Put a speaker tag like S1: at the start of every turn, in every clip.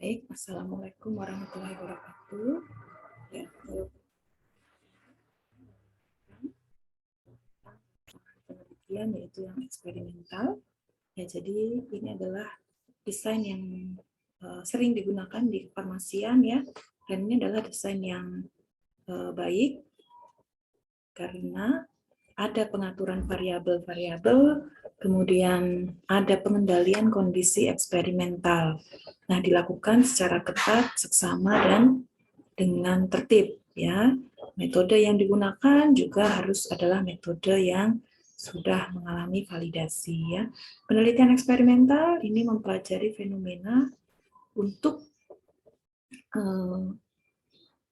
S1: Baik, Assalamualaikum warahmatullahi wabarakatuh. Ya, penelitian yaitu yang eksperimental. Ya, jadi ini adalah desain yang sering digunakan di kefarmasian ya, dan ini adalah desain yang baik karena ada pengaturan variabel-variabel, kemudian ada pengendalian kondisi eksperimental. Nah, dilakukan secara ketat, seksama, dan dengan tertib. Ya, metode yang digunakan juga harus adalah metode yang sudah mengalami validasi. Ya, penelitian eksperimental ini mempelajari fenomena untuk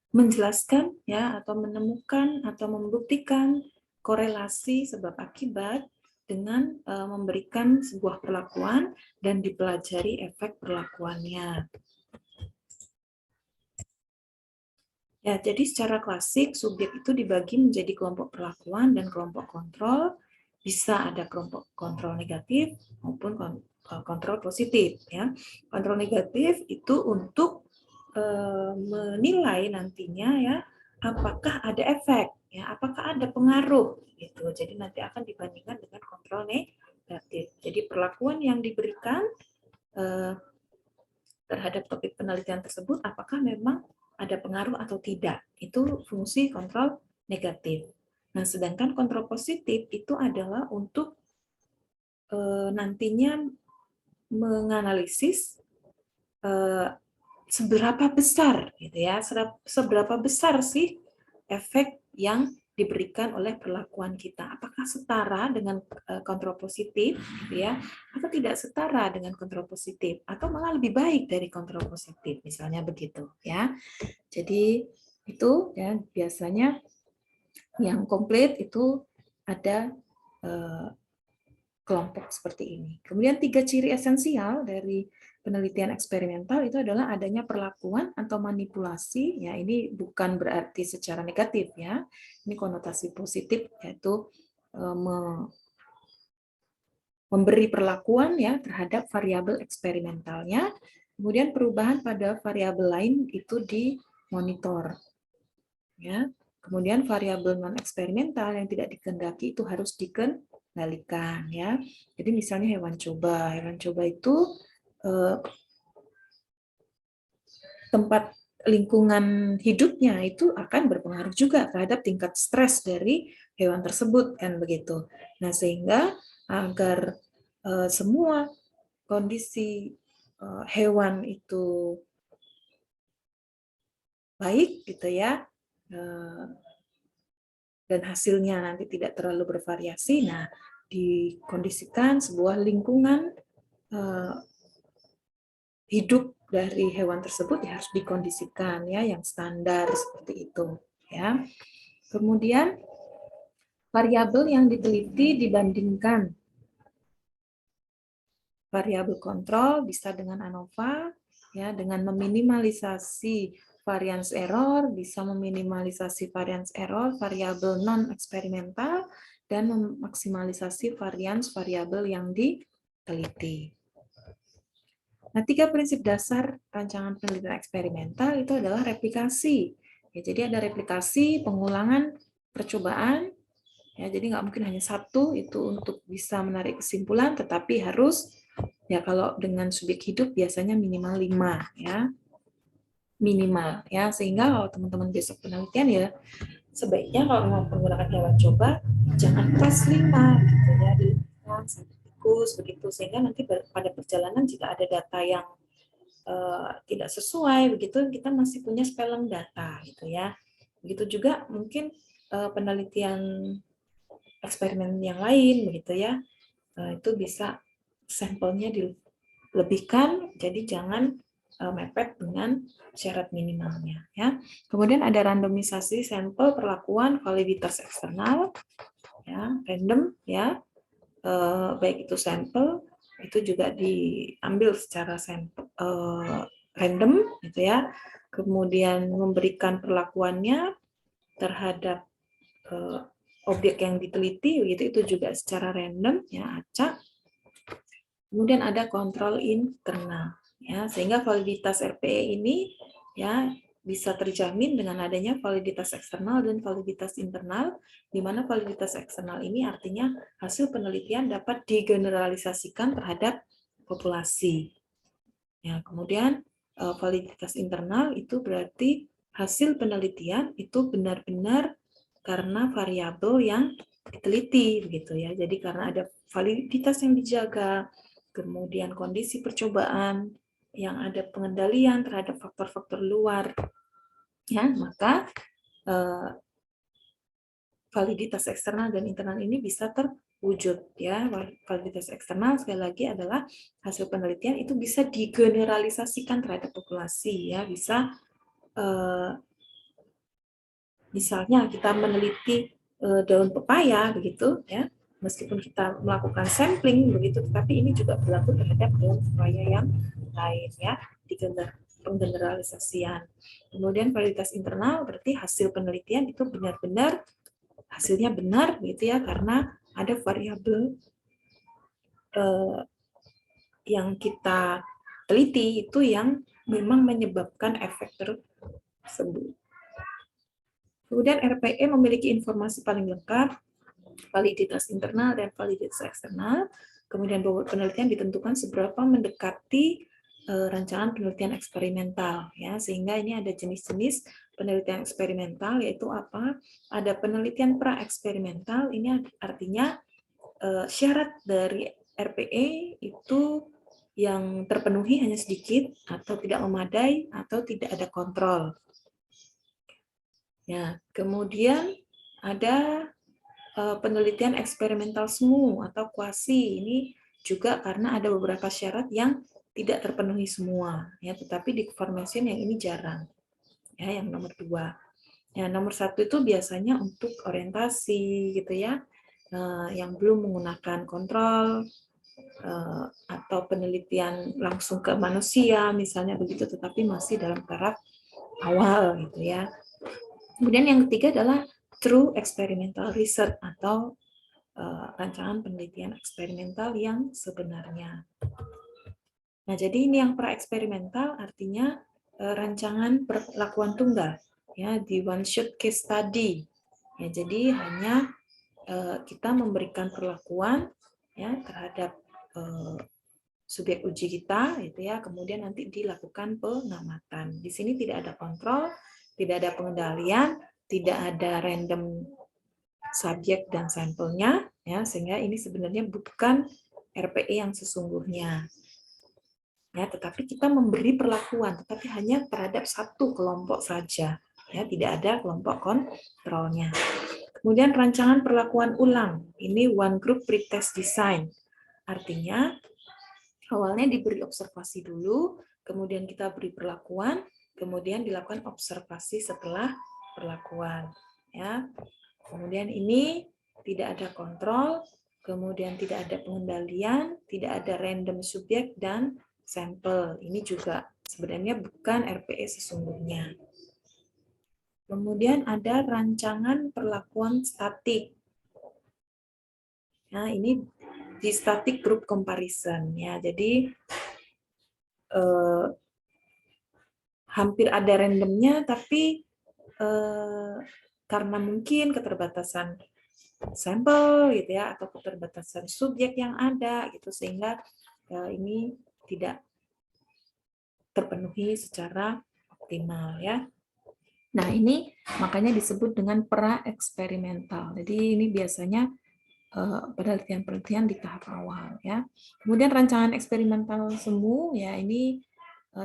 S1: menjelaskan ya atau menemukan atau membuktikan korelasi sebab akibat dengan memberikan sebuah perlakuan dan dipelajari efek perlakuannya. Ya, jadi secara klasik subjek itu dibagi menjadi kelompok perlakuan dan kelompok kontrol. Bisa ada kelompok kontrol negatif maupun kontrol positif. Ya, kontrol negatif itu untuk menilai nantinya ya apakah ada efek, ya apakah ada pengaruh gitu. Jadi nanti akan dibandingkan dengan kontrol negatif. Jadi perlakuan yang diberikan terhadap topik penelitian tersebut apakah memang ada pengaruh atau tidak. Itu fungsi kontrol negatif. Nah, sedangkan kontrol positif itu adalah untuk nantinya menganalisis seberapa besar gitu ya, seberapa besar sih efek yang diberikan oleh perlakuan kita. Apakah setara dengan kontrol positif gitu ya, atau tidak setara dengan kontrol positif, atau malah lebih baik dari kontrol positif, misalnya begitu ya. Jadi itu ya biasanya yang komplit itu ada kelompok seperti ini. Kemudian 3 ciri esensial dari penelitian eksperimental itu adalah adanya perlakuan atau manipulasi. Ya, ini bukan berarti secara negatif ya. Ini konotasi positif, yaitu memberi perlakuan ya terhadap variabel eksperimentalnya. Kemudian perubahan pada variabel lain itu dimonitor. Ya. Kemudian variabel non eksperimental yang tidak dikehendaki itu harus dikendalikan ya. Jadi misalnya hewan coba itu tempat lingkungan hidupnya itu akan berpengaruh juga terhadap tingkat stres dari hewan tersebut kan begitu. Nah, sehingga agar semua kondisi hewan itu baik gitu ya, dan hasilnya nanti tidak terlalu bervariasi. Nah, dikondisikan sebuah lingkungan hidup dari hewan tersebut ya harus dikondisikan ya yang standar seperti itu ya. Kemudian variabel yang diteliti dibandingkan variabel kontrol bisa dengan ANOVA ya, dengan meminimalisasi variance error, bisa meminimalisasi variance error variabel non eksperimental dan memaksimalisasi variance variabel yang diteliti. Nah, 3 prinsip dasar rancangan penelitian eksperimental itu adalah replikasi. Ya, jadi ada replikasi, pengulangan, percobaan. Ya, jadi nggak mungkin hanya satu itu untuk bisa menarik kesimpulan, tetapi harus ya kalau dengan subjek hidup biasanya minimal 5 ya. Minimal ya, sehingga kalau teman-teman besok penelitian ya sebaiknya kalau mau menggunakan hewan coba jangan pas 5 gitu ya, di tikus begitu, sehingga nanti pada perjalanan jika ada data yang tidak sesuai begitu kita masih punya spelling data gitu ya. Begitu juga mungkin penelitian eksperimen yang lain begitu ya, itu bisa sampelnya dilebihkan, jadi jangan mepet dengan syarat minimalnya ya. Kemudian ada randomisasi sampel, perlakuan, validitas eksternal ya, random ya, baik itu sampel itu juga diambil secara sampel random gitu ya. Kemudian memberikan perlakuannya terhadap objek yang diteliti begitu, itu juga secara random ya, acak. Kemudian ada kontrol internal Ya, sehingga validitas RPE ini ya bisa terjamin dengan adanya validitas eksternal dan validitas internal, di mana validitas eksternal ini artinya hasil penelitian dapat digeneralisasikan terhadap populasi. Ya, kemudian validitas internal itu berarti hasil penelitian itu benar-benar karena variabel yang diteliti begitu ya. Jadi karena ada validitas yang dijaga, kemudian kondisi percobaan yang ada pengendalian terhadap faktor-faktor luar, ya maka validitas eksternal dan internal ini bisa terwujud ya. Validitas eksternal sekali lagi adalah hasil penelitian itu bisa digeneralisasikan terhadap populasi ya, bisa misalnya kita meneliti daun pepaya begitu ya, meskipun kita melakukan sampling begitu, tetapi ini juga berlaku terhadap daun pepaya yang lain ya, di penggeneralisasian. Kemudian validitas internal berarti hasil penelitian itu benar-benar hasilnya benar gitu ya, karena ada variabel yang kita teliti itu yang memang menyebabkan efek tersebut. Kemudian RPE memiliki informasi paling lengkap, validitas internal dan validitas eksternal. Kemudian bobot penelitian ditentukan seberapa mendekati rancangan penelitian eksperimental ya, sehingga ini ada jenis-jenis penelitian eksperimental, yaitu apa? Ada penelitian pra-eksperimental, ini artinya syarat dari RPE itu yang terpenuhi hanya sedikit atau tidak memadai atau tidak ada kontrol. Ya, kemudian ada penelitian eksperimental semu atau kuasi. Ini juga karena ada beberapa syarat yang tidak terpenuhi semua, ya. Tetapi di formation yang ini jarang. Ya, yang nomor 2. Ya, nomor 1 itu biasanya untuk orientasi, gitu ya, yang belum menggunakan kontrol atau penelitian langsung ke manusia, misalnya begitu, tetapi masih dalam taraf awal, gitu ya. Kemudian yang ketiga adalah true experimental research atau rancangan penelitian eksperimental yang sebenarnya. Nah, jadi ini yang pra-eksperimental artinya rancangan perlakuan tunggal, ya, di one shot case study. Ya, jadi hanya kita memberikan perlakuan ya terhadap subjek uji kita, itu ya, kemudian nanti dilakukan pengamatan. Di sini tidak ada kontrol, tidak ada pengendalian, tidak ada random subjek dan sampelnya, ya, sehingga ini sebenarnya bukan RPE yang sesungguhnya. Ya, tetapi kita memberi perlakuan, tetapi hanya terhadap satu kelompok saja, ya, tidak ada kelompok kontrolnya. Kemudian rancangan perlakuan ulang, ini one group pretest design, artinya awalnya diberi observasi dulu, kemudian kita beri perlakuan, kemudian dilakukan observasi setelah perlakuan. Ya. Kemudian ini tidak ada kontrol, kemudian tidak ada pengendalian, tidak ada random subjek dan sampel. Ini juga sebenarnya bukan RPE sesungguhnya. Kemudian ada rancangan perlakuan statik. Nah, ini di static group comparison ya. Jadi hampir ada randomnya, tapi karena mungkin keterbatasan sampel gitu ya, atau keterbatasan subjek yang ada gitu, sehingga ini tidak terpenuhi secara optimal ya. Nah, ini makanya disebut dengan pra-eksperimental. Jadi ini biasanya penelitian-penelitian di tahap awal ya. Kemudian rancangan eksperimental semu ya, ini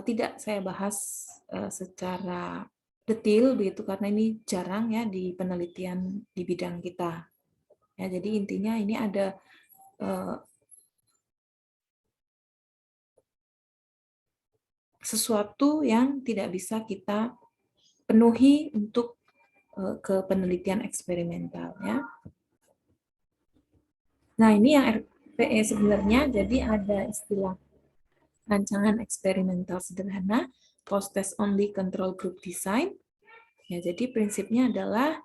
S1: tidak saya bahas secara detail begitu karena ini jarang ya di penelitian di bidang kita. Ya, jadi intinya ini ada sesuatu yang tidak bisa kita penuhi untuk ke penelitian eksperimental ya. Nah, ini yang RPE sebenarnya, jadi ada istilah rancangan eksperimental sederhana, post-test only control group design. Ya, jadi prinsipnya adalah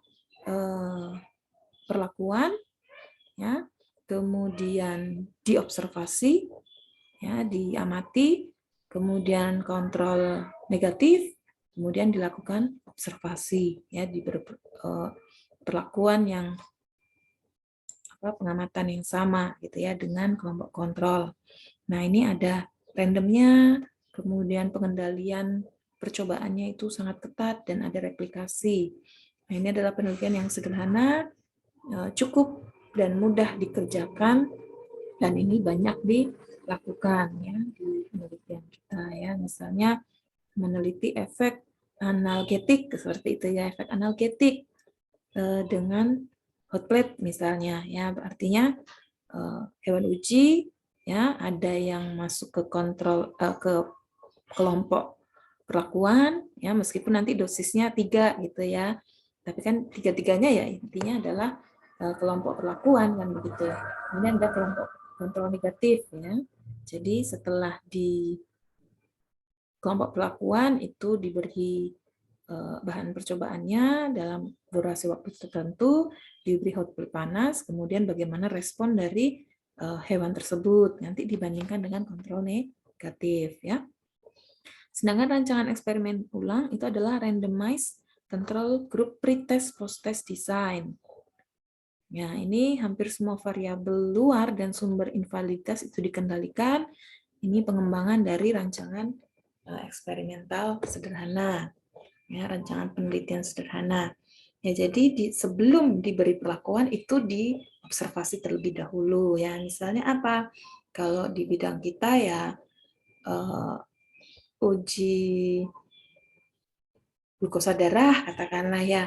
S1: perlakuan, ya, kemudian diobservasi, ya, diamati, kemudian kontrol negatif, kemudian dilakukan observasi, ya, perlakuan yang pengamatan yang sama gitu ya dengan kelompok kontrol. Nah, ini ada randomnya, kemudian pengendalian percobaannya itu sangat ketat dan ada replikasi. Nah, ini adalah penelitian yang sederhana, cukup dan mudah dikerjakan, dan ini banyak dilakukan ya di penelitian kita ya. Misalnya meneliti efek analgetik seperti itu ya, efek analgetik dengan hot plate misalnya ya, artinya hewan uji ya ada yang masuk ke kontrol ke kelompok perlakuan ya, meskipun nanti dosisnya 3 gitu ya, tapi kan tiga-tiganya ya intinya adalah kelompok perlakuan kan begitu. Kemudian ada kelompok kontrol negatif ya, jadi setelah di kelompok perlakuan itu diberi bahan percobaannya dalam durasi waktu tertentu, diberi hot plate panas, kemudian bagaimana respon dari hewan tersebut nanti dibandingkan dengan kontrol negatif ya. Sedangkan rancangan eksperimen ulang itu adalah randomized control group pretest post-test design. Ya, ini hampir semua variabel luar dan sumber invaliditas itu dikendalikan. Ini pengembangan dari rancangan eksperimental sederhana. Ya, rancangan penelitian sederhana. Ya, jadi sebelum diberi perlakuan itu diobservasi terlebih dahulu ya. Misalnya apa? Kalau di bidang kita ya uji glukosa darah katakanlah ya,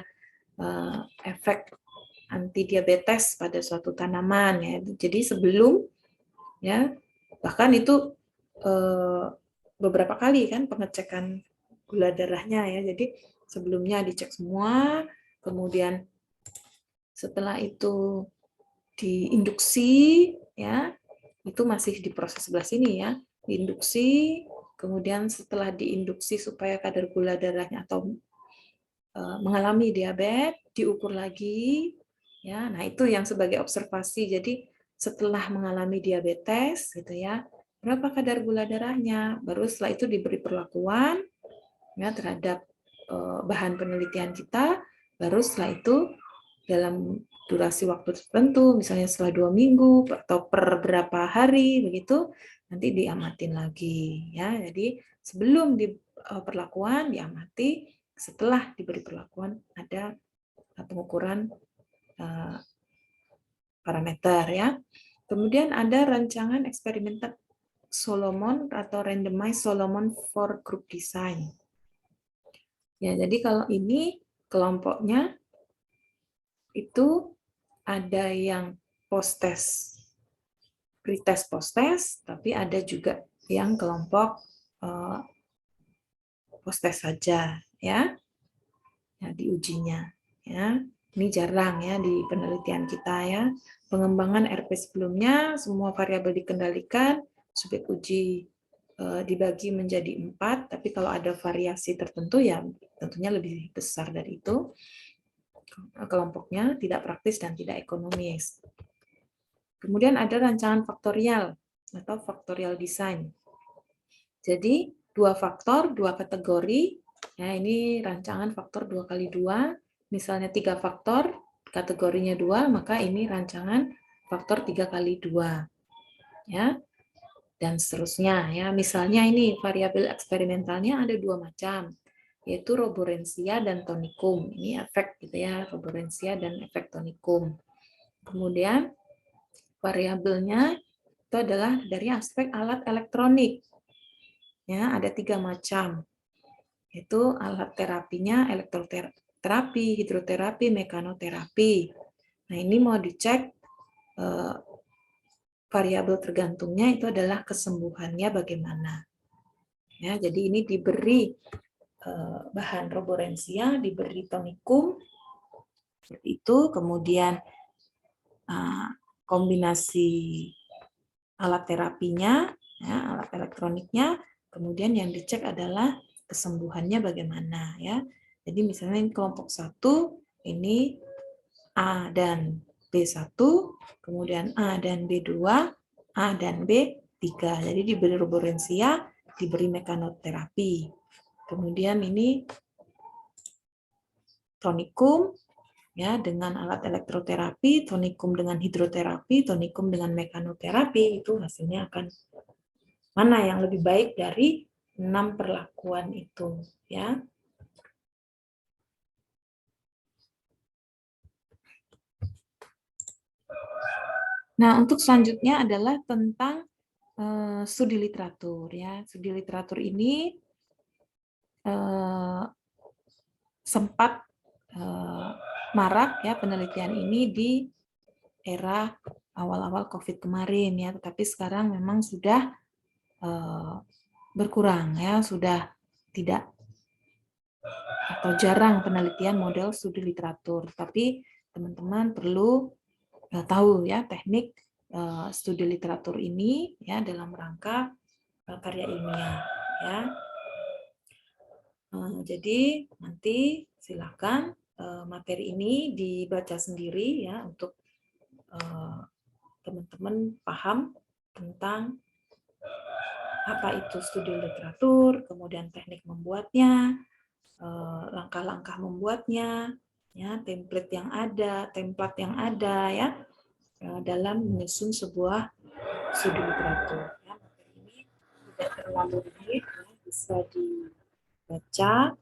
S1: efek anti diabetes pada suatu tanaman ya. Jadi sebelum ya, bahkan itu beberapa kali kan pengecekan gula darahnya ya. Jadi sebelumnya dicek semua, kemudian setelah itu diinduksi ya, itu masih di proses sebelah sini ya, diinduksi, kemudian setelah diinduksi supaya kadar gula darahnya atau mengalami diabetes diukur lagi ya. Nah, itu yang sebagai observasi. Jadi setelah mengalami diabetes gitu ya, berapa kadar gula darahnya, baru setelah itu diberi perlakuan ya terhadap bahan penelitian kita, baru setelah itu dalam durasi waktu tertentu, misalnya setelah 2 minggu atau per berapa hari begitu, nanti diamatin lagi ya. Jadi sebelum di perlakuan diamati, setelah diberi perlakuan ada pengukuran parameter ya. Kemudian ada rancangan eksperimental Solomon atau randomized Solomon for group design. Ya, jadi kalau ini kelompoknya itu ada yang post-test, pretest post-test, tapi ada juga yang kelompok post-test saja ya. Ya, diujinya ya. Ini jarang ya di penelitian kita ya. Pengembangan RP sebelumnya semua variabel dikendalikan, subjek uji dibagi menjadi 4, tapi kalau ada variasi tertentu ya tentunya lebih besar dari itu. Kelompoknya tidak praktis dan tidak ekonomis. Kemudian ada rancangan faktorial atau faktorial design. Jadi 2 faktor, 2 kategori. Ya, ini rancangan faktor 2x2. Misalnya 3 faktor, kategorinya 2, maka ini rancangan faktor 3x2. Ya. Dan seterusnya ya. Misalnya ini variabel eksperimentalnya ada 2 macam, yaitu roborensia dan tonikum. Ini efek gitu ya, roborensia dan efek tonikum. Kemudian variabelnya itu adalah dari aspek alat elektronik. Ya, ada 3 macam. Yaitu alat terapinya elektroterapi, hidroterapi, mekanoterapi. Nah, ini mau dicek variabel tergantungnya itu adalah kesembuhannya bagaimana. Ya, jadi ini diberi bahan roborensia, diberi tonikum, seperti itu, kemudian kombinasi alat terapinya, ya, alat elektroniknya, kemudian yang dicek adalah kesembuhannya bagaimana ya. Jadi misalnya ini kelompok 1, ini A dan B1, kemudian A dan B2, A dan B3. Jadi diberi roborensia, diberi mekanoterapi. Kemudian ini tonikum ya dengan alat elektroterapi, tonikum dengan hidroterapi, tonikum dengan mekanoterapi, itu hasilnya akan mana yang lebih baik dari 6 perlakuan itu ya. Nah, untuk selanjutnya adalah tentang studi literatur ya. Studi literatur ini sempat marak ya penelitian ini di era awal-awal COVID kemarin ya, tetapi sekarang memang sudah berkurang ya, sudah tidak atau jarang penelitian model studi literatur. Tapi teman-teman perlu tahu ya teknik studi literatur ini ya dalam rangka karya ilmiah ya. Jadi nanti silakan materi ini dibaca sendiri ya untuk teman-teman paham tentang apa itu studi literatur, kemudian teknik membuatnya, langkah-langkah membuatnya, ya template yang ada ya dalam menyusun sebuah studi literatur. Ya, materi ini tidak terlalu rumit, ya, bisa dibaca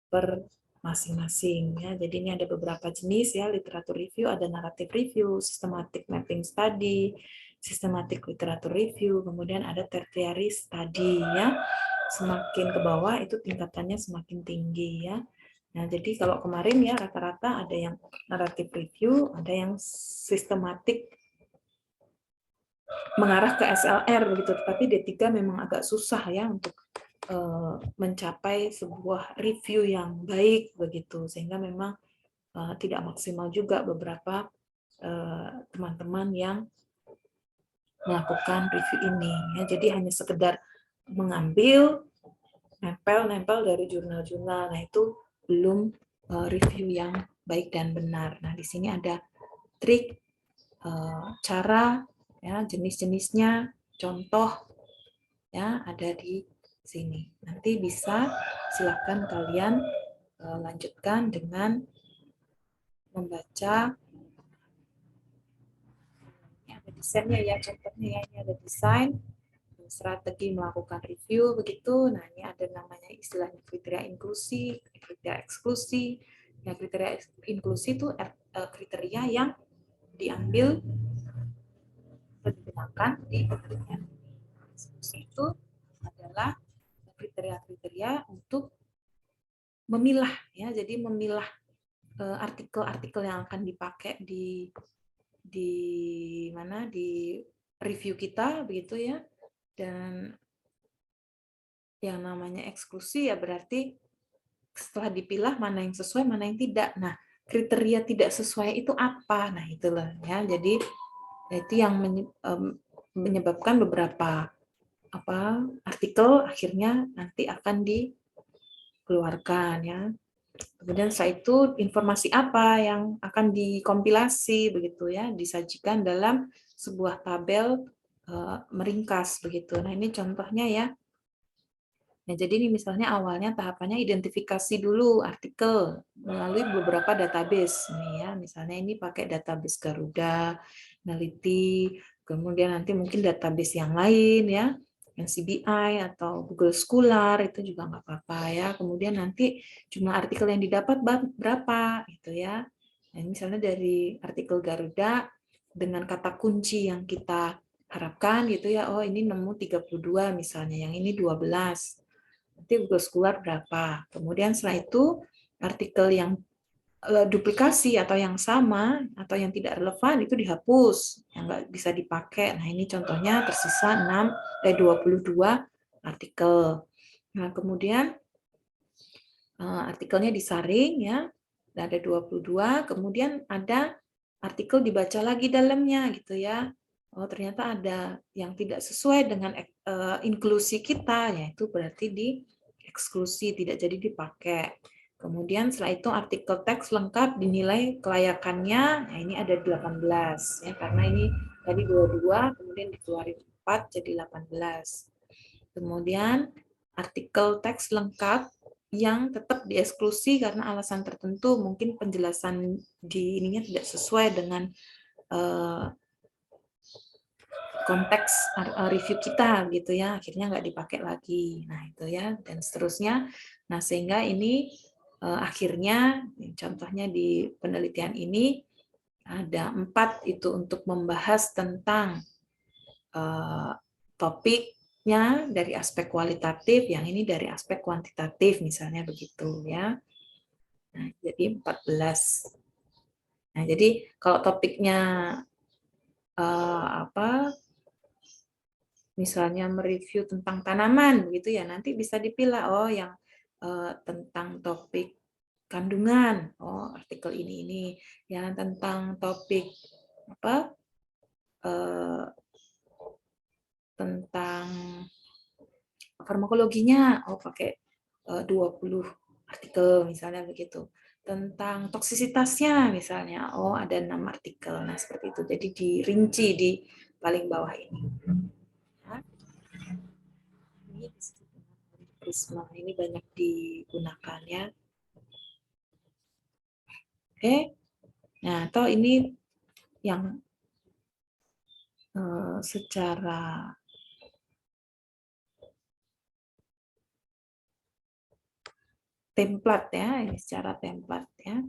S1: per masing-masing ya. Jadi ini ada beberapa jenis ya, literatur review, ada narrative review, systematic mapping study, systematic literatur review, kemudian ada tertiary study ya. Semakin ke bawah itu tingkatannya semakin tinggi ya. Nah, jadi kalau kemarin ya rata-rata ada yang narrative review, ada yang systematic mengarah ke SLR begitu, tapi D3 memang agak susah ya untuk mencapai sebuah review yang baik begitu, sehingga memang tidak maksimal juga beberapa teman-teman yang melakukan review ini ya. Jadi hanya sekedar mengambil nempel dari jurnal-jurnal, nah itu belum review yang baik dan benar. Nah di sini ada trik, cara, ya jenis-jenisnya, contoh ya ada di sini. Nanti bisa silakan kalian lanjutkan dengan membaca. Ini ada desainnya ya, contohnya ya, ini ada desain strategi melakukan review begitu. Nah, ini ada namanya istilahnya kriteria inklusi, kriteria eksklusi. Ya, kriteria inklusi itu kriteria yang diambil atau digunakan di penelitian. Eksklusi itu adalah kriteria-kriteria untuk memilah ya, jadi memilah artikel-artikel yang akan dipakai di mana di review kita begitu ya. Dan yang namanya eksklusi ya berarti setelah dipilah mana yang sesuai mana yang tidak. Nah, kriteria tidak sesuai itu apa? Nah, itulah ya. Jadi itu yang menyebabkan beberapa artikel akhirnya nanti akan dikeluarkan ya. Kemudian setelah itu informasi apa yang akan dikompilasi begitu ya, disajikan dalam sebuah tabel meringkas begitu. Nah, ini contohnya ya. Nah, jadi ini misalnya awalnya tahapannya identifikasi dulu artikel melalui beberapa database nih ya. Misalnya ini pakai database Garuda, Neliti, kemudian nanti mungkin database yang lain ya, yang CBI atau Google Scholar itu juga nggak apa-apa ya. Kemudian nanti jumlah artikel yang didapat berapa gitu ya. Nah, misalnya dari artikel Garuda dengan kata kunci yang kita harapkan gitu ya, oh ini nemu 32 misalnya, yang ini 12. Nanti Google Scholar berapa. Kemudian setelah itu artikel yang duplikasi atau yang sama atau yang tidak relevan itu dihapus, yang nggak bisa dipakai. Nah, ini contohnya tersisa 22 artikel. Nah, kemudian artikelnya disaring ya. Ada 22, kemudian ada artikel dibaca lagi dalamnya gitu ya. Oh, ternyata ada yang tidak sesuai dengan inklusi kita, yaitu berarti di eksklusi, tidak jadi dipakai. Kemudian setelah itu artikel teks lengkap dinilai kelayakannya, nah ini ada 18 ya, karena ini tadi 22 kemudian dikeluarin 4 jadi 18. Kemudian artikel teks lengkap yang tetap dieksklusi karena alasan tertentu, mungkin penjelasan di ininya tidak sesuai dengan konteks review kita gitu ya, akhirnya nggak dipakai lagi. Nah itu ya, dan seterusnya. Nah sehingga ini akhirnya contohnya di penelitian ini ada 4 itu untuk membahas tentang topiknya dari aspek kualitatif, yang ini dari aspek kuantitatif misalnya begitu ya. Nah, jadi 14. Nah, jadi kalau topiknya misalnya mereview tentang tanaman begitu ya, nanti bisa dipilih yang tentang topik kandungan, artikel ini yang tentang topik tentang farmakologinya, pakai 20 artikel misalnya begitu. Tentang toksisitasnya misalnya, ada 6 artikel. Nah, seperti itu. Jadi dirinci di paling bawah ini. Nah, ini Prisma ini banyak digunakan ya. Oke. Nah, atau ini yang secara template ya, ini secara template ya.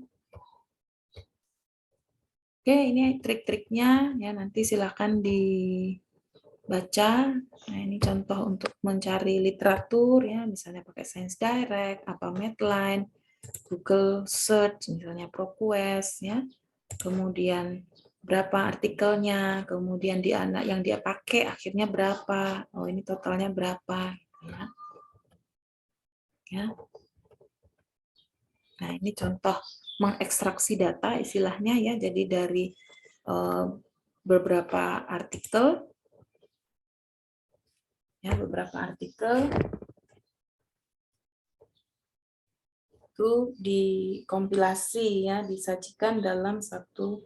S1: Oke, ini trik-triknya ya, nanti silakan dibaca. Nah, ini contoh untuk mencari literatur ya, misalnya pakai Science Direct, Medline, Google Search, misalnya ProQuest ya. Kemudian berapa artikelnya, kemudian yang dia pakai akhirnya berapa. Ini totalnya berapa ya. Ya. Nah, ini contoh mengekstraksi data istilahnya ya. Jadi dari beberapa artikel itu dikompilasi ya, disajikan dalam satu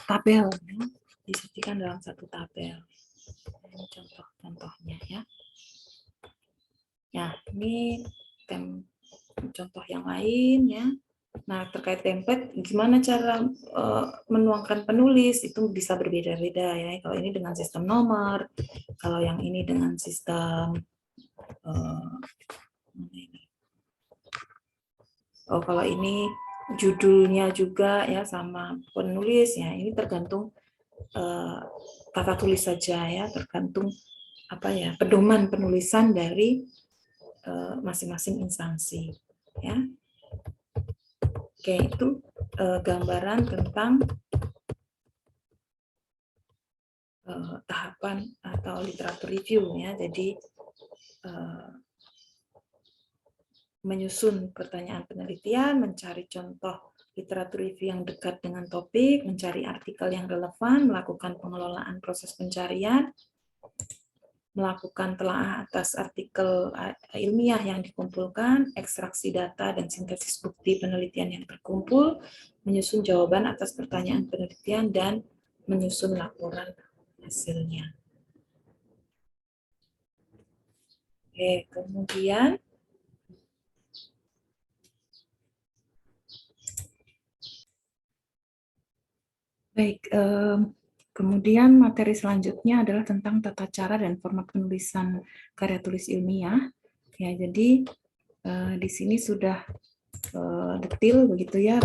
S1: tabel ya, disajikan dalam satu tabel. Ini contoh-contohnya ya. Ya, ini contoh yang lain ya. Nah, terkait template, gimana cara menuangkan penulis itu bisa berbeda-beda ya. Kalau ini dengan sistem nomor, kalau yang ini dengan sistem kalau ini judulnya juga ya sama penulis ya. Ini tergantung tata tulis saja ya, tergantung pedoman penulisan dari masing-masing instansi ya. Oke, itu gambaran tentang tahapan atau literatur review ya. Jadi menyusun pertanyaan penelitian, mencari contoh literatur review yang dekat dengan topik, mencari artikel yang relevan, melakukan pengelolaan proses pencarian, melakukan telaah atas artikel ilmiah yang dikumpulkan, ekstraksi data dan sintesis bukti penelitian yang terkumpul, menyusun jawaban atas pertanyaan penelitian, dan menyusun laporan hasilnya. Oke, kemudian kemudian materi selanjutnya adalah tentang tata cara dan format penulisan karya tulis ilmiah. Ya, jadi di sini sudah detail begitu ya,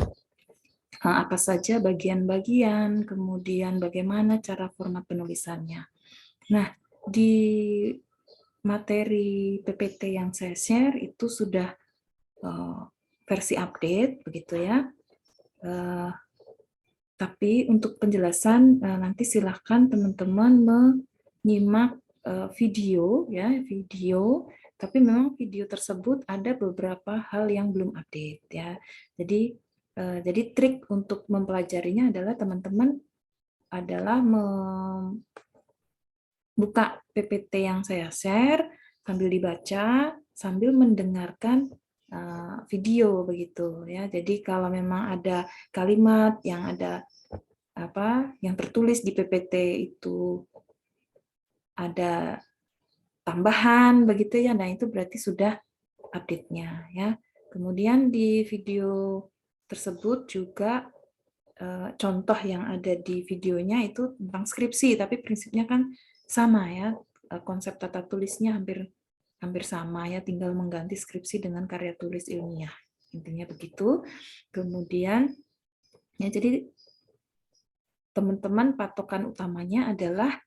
S1: apa saja bagian-bagian, kemudian bagaimana cara format penulisannya. Nah, di materi PPT yang saya share itu sudah versi update begitu ya. Tapi untuk penjelasan nanti silahkan teman-teman menyimak video ya, video. Tapi memang video tersebut ada beberapa hal yang belum update ya. Jadi trik untuk mempelajarinya adalah teman-teman adalah buka PPT yang saya share sambil dibaca, sambil mendengarkan video begitu ya. Jadi kalau memang ada kalimat yang ada yang tertulis di PPT itu ada tambahan begitu ya, nah itu berarti sudah update-nya ya. Kemudian di video tersebut juga contoh yang ada di videonya itu tentang skripsi, tapi prinsipnya kan sama ya, konsep tata tulisnya hampir sama ya, tinggal mengganti skripsi dengan karya tulis ilmiah, intinya begitu. Kemudian ya, jadi teman-teman patokan utamanya adalah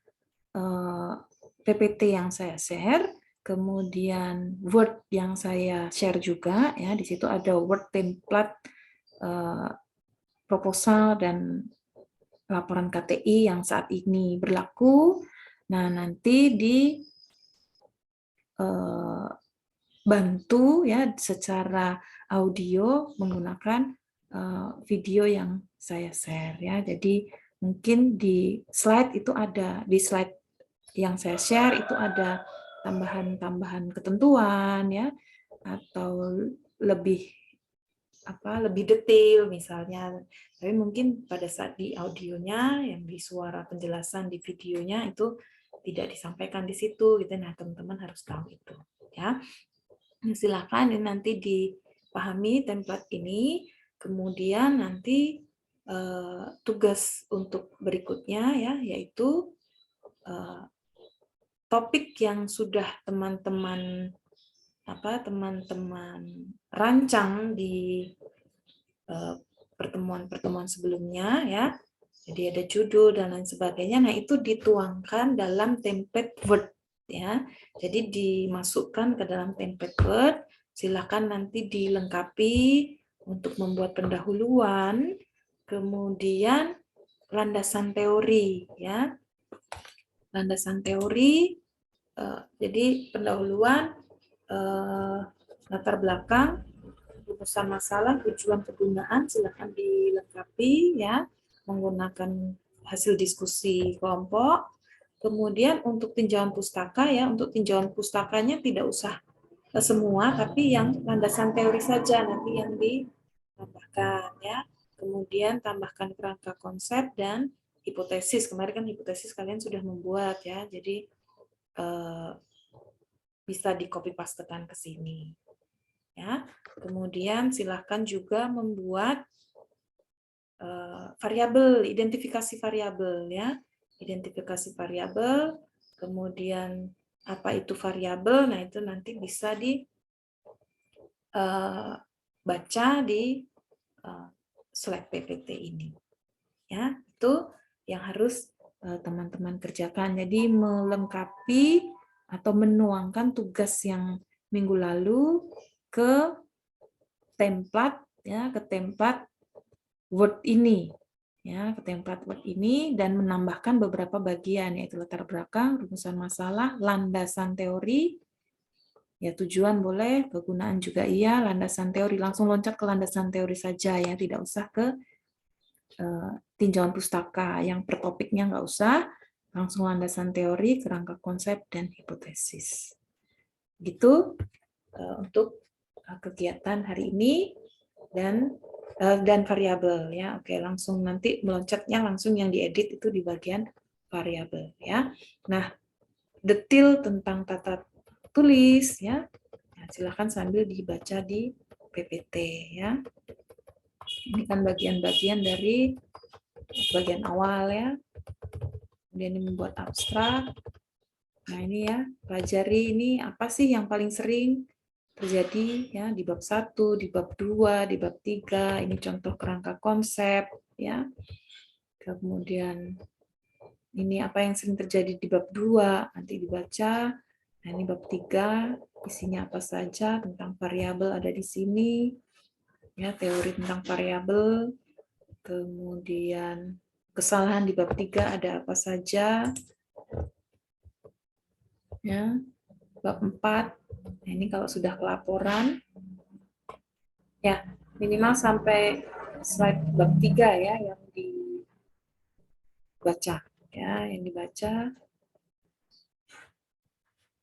S1: PPT yang saya share, kemudian Word yang saya share juga ya, di situ ada Word template proposal dan laporan KTI yang saat ini berlaku. Nah, nanti bantu ya secara audio menggunakan video yang saya share ya. Jadi mungkin di slide itu ada, di slide yang saya share itu ada tambahan-tambahan ketentuan ya, atau lebih detail misalnya. Tapi mungkin pada saat di audionya, yang di suara penjelasan di videonya itu tidak disampaikan di situ gitu. Nah, teman-teman harus tahu itu ya. Silakan ini nanti dipahami template ini, kemudian nanti tugas untuk berikutnya ya, yaitu topik yang sudah teman-teman rancang di pertemuan-pertemuan sebelumnya ya. Jadi ada judul dan lain sebagainya. Nah, itu dituangkan dalam template Word ya. Jadi dimasukkan ke dalam template Word. Silakan nanti dilengkapi untuk membuat pendahuluan, kemudian landasan teori ya. Landasan teori, jadi pendahuluan, latar belakang, rumusan masalah, tujuan penggunaan, silakan dilengkapi ya menggunakan hasil diskusi kelompok. Kemudian untuk tinjauan pustaka ya, untuk tinjauan pustakanya tidak usah semua, tapi yang landasan teori saja nanti yang ditambahkan ya. Kemudian tambahkan kerangka konsep dan hipotesis. Kemarin kan hipotesis kalian sudah membuat ya, jadi bisa di copy pastekan ke sini. Ya. Kemudian silahkan juga membuat variabel, identifikasi variabel ya. Identifikasi variabel, kemudian apa itu variabel, nah itu nanti bisa dibaca di slide PPT ini. Ya, itu yang harus teman-teman kerjakan. Jadi melengkapi atau menuangkan tugas yang minggu lalu ke template ya, ke template Word ini ya, ke template Word ini, dan menambahkan beberapa bagian yaitu latar belakang, rumusan masalah, landasan teori ya, tujuan boleh, kegunaan juga iya, landasan teori langsung loncat ke landasan teori saja ya, tidak usah ke tinjauan pustaka yang per topiknya, nggak usah, langsung landasan teori, kerangka konsep dan hipotesis. Gitu untuk kegiatan hari ini dan variabel ya. Oke, langsung nanti meloncatnya langsung yang diedit itu di bagian variabel ya. Nah, detail tentang tata tulis ya. Nah, silakan sambil dibaca di PPT ya. Ini kan bagian-bagian dari bagian awal ya. Kemudian ini membuat abstrak. Nah, ini ya, pelajari ini apa sih yang paling sering terjadi ya di bab 1, di bab 2, di bab 3. Ini contoh kerangka konsep ya. Kemudian ini apa yang sering terjadi di bab 2, nanti dibaca. Nah, ini bab 3, isinya apa saja, tentang variabel ada di sini. Ya, teori tentang variabel. Kemudian kesalahan di bab 3 ada apa saja? Ya, bab 4. Nah, ini kalau sudah pelaporan, ya minimal sampai slide bab 3 ya yang dibaca. Ya, yang dibaca.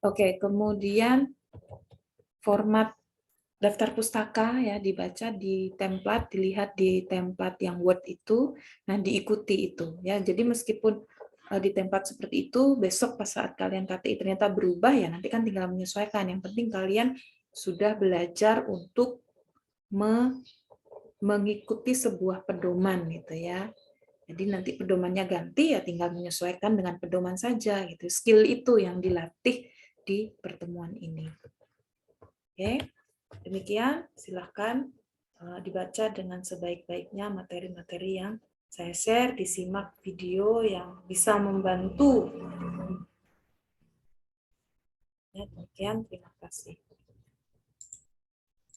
S1: Oke, kemudian format daftar pustaka ya dibaca di template, dilihat di template yang Word itu, nah diikuti itu ya. Jadi meskipun di template seperti itu, besok pas saat kalian KTI ternyata berubah ya, nanti kan tinggal menyesuaikan. Yang penting kalian sudah belajar untuk mengikuti sebuah pedoman gitu ya. Jadi nanti pedomannya ganti ya tinggal menyesuaikan dengan pedoman saja gitu. Skill itu yang dilatih di pertemuan ini. Oke. Demikian, silahkan dibaca dengan sebaik-baiknya materi-materi yang saya share, disimak video yang bisa membantu. Ya, demikian, terima kasih.